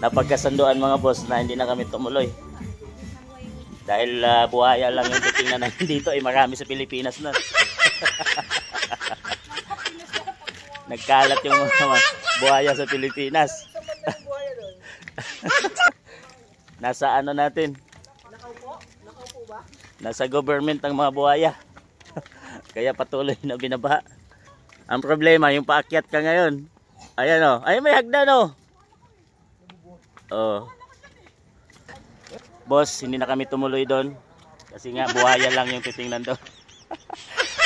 napagkasunduan mga boss na hindi na kami tumuloy. Dahil buhaya lang yung titingnan natin dito, marami sa Pilipinas na. Nagkalat yung mga buhaya sa Pilipinas. Nasa ano natin? Nakaupo ba? Nasa government ang mga buhaya. Kaya patuloy na binabaha. Ang problema, yung paakyat ka ngayon. Ayan o. Ay, may hagdan o. Oh. Boss, hindi na kami tumuloy doon. Kasi nga, buhaya lang yung titingnan doon.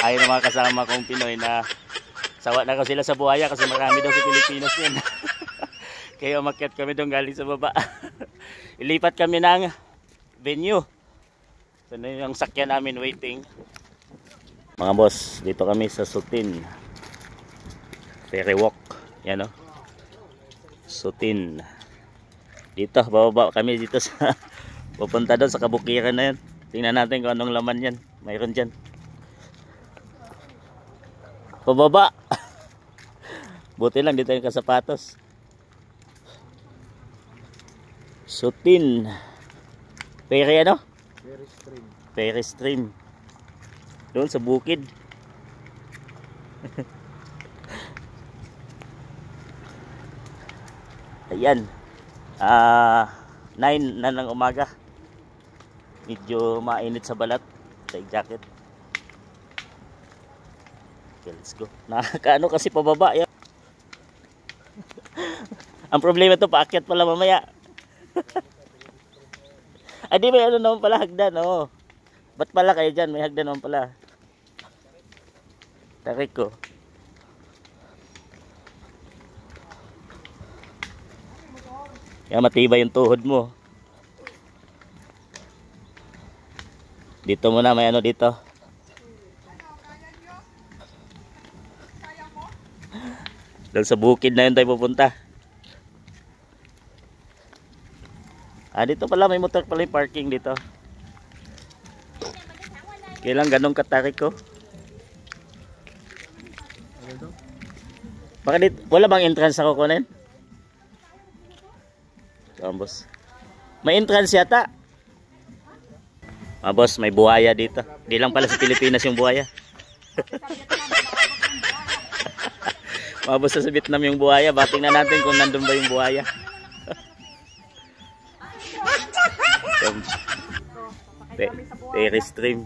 Ayaw ng mga kasama kong Pinoy na sawa na ko sila sa buhaya kasi marami daw sa Pilipinas yan. Kaya umakyat kami doon galing sa baba. Ilipat kami ng venue. So, yung sakyan namin waiting. Mga boss, dito kami sa Sutin. Ferry walk. Yan o. Sutin. Dito, bababa kami dito sa pupunta doon sa kabukiran na yan. Tingnan natin kung anong laman yan. Mayroon dyan. Pababa. Buti lang dito yung kasapatos. Sutin. Ferry ano? Ferry stream. Ferry stream. Doon sa bukid. Ayan. 9 na ng umaga. Medyo mainit sa balat. Sa jacket. Okay, let's go. Nakakaano kasi pababa yan. Ang problema ito, paakyat pala mamaya. Ay di, may ano naman pala, hagdan. Oh. Ba't pala kayo dyan? May hagdan naman pala. Tarik ko. Kaya matibay yung tuhod mo. Dito muna, may ano dito. Doon sa bukid na yun tayo pupunta. Dito pala may motor pala yung parking dito. Kailang ganong katarik ko. Baka dito, wala bang entrance ako kunin? Boss. May entrance yata. Boss, may buhaya dito. Di lang pala sa Pilipinas yung buhaya. Boss, sa Vietnam yung buhaya. Bating na natin kung nandun ba yung buhaya. Ferry stream.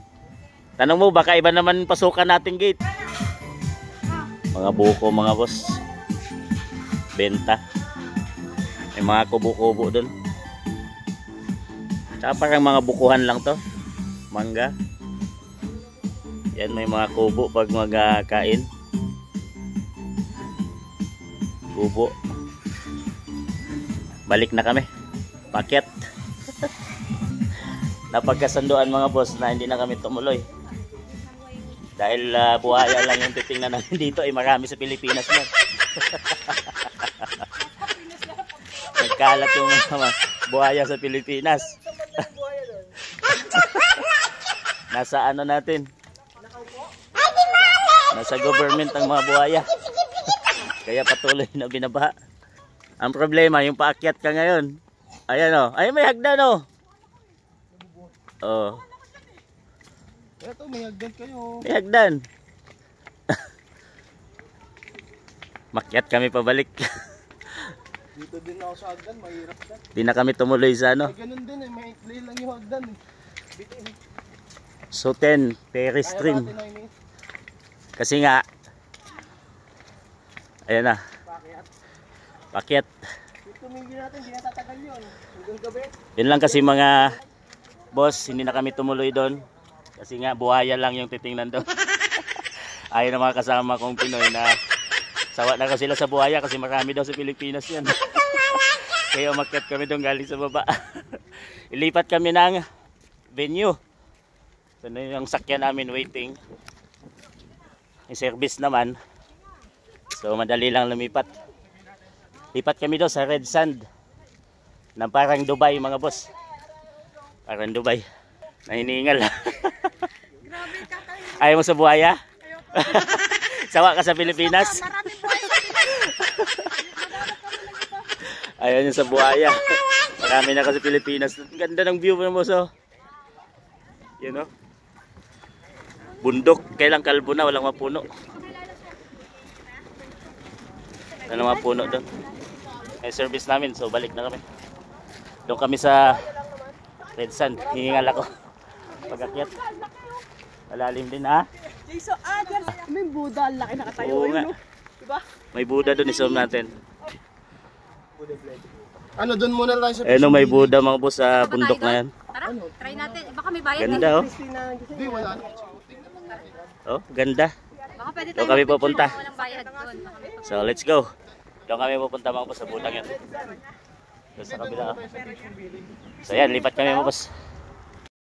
Tanong mo, baka iba naman pasukan natin gate. Mga buko, mga boss. Benta. May mga kubo-kubo doon. Tsaka parang mga bukuhan lang to. Mangga. Yan, may mga kubo pag magkain. Kubo. Balik na kami. Pakyat. Napagkasunduan mga boss na hindi na kami tumuloy. Dahil buhaya lang yung titingnan natin dito, marami sa Pilipinas na. Nagkalat yung mga buhaya sa Pilipinas. Nasa ano natin? Nasa government ang mga buhaya. Kaya patuloy na binabaha. Ang problema, yung paakyat ka ngayon. Ayan o. Ay, may hagdan o. Oh. Eto, may hagdan kayo. May hagdan. Makyat kami pabalik. Dito din ako sa hagdan, mahirap na. Di na kami tumuloy sa ano. Ay, ganun din eh, may ikli lang yung hagdan eh. Sutin, Ferry stream. Kasi nga, ayan na. Pakyat. Tumigil natin, hindi natatagal yun. Hanggang gabi. Yun lang kasi mga boss, hindi na kami tumuloy doon. Kasi nga, buhaya lang yung titingnan doon. Ayaw ng mga kasama kong Pinoy na sawa na ko sila sa buhaya kasi marami daw sa Pilipinas yan. Kaya umakyat kami doon galing sa baba. Ilipat kami ng venue. So, yung sakyan namin waiting. Yung service naman. So, madali lang lumipat. Lipat kami doon sa Red Sand. Na parang Dubai mga boss. Parang Dubai. Nahiningal. Ayaw mo sa buhaya? Sawa ka sa Pilipinas? Ayun yung sa buhaya. Marami na kasi Pilipinas. Ang ganda ng view mo, boss, oh. Yun, oh. Bundok. Kailang kalbo na, walang mapuno. Walang mapuno doon. May service namin, so balik na kami. Doon kami sa Red Sand. Hihingal ako. Pag-akyat. Malalim din, ha? Jason, diyan. May Buddha, laki nakatayo. Oo nga. Ayun, no? Diba? May Buddha doon, isom natin. Ano, doon muna lang sa Ayun, may Buddha mga boss sa bundok na yan. Tara, try natin. Baka may bayad. Ganda, oh. Hindi, wala. Oh, ganda. Baka pwede Doon tayo kami mag-picture pupunta. na walang bayad doon. Baka may So, let's go. Doon kami pupunta mga boss sa butang yan. Doon sa kabila, oh. So, yan, lipat kami mga boss.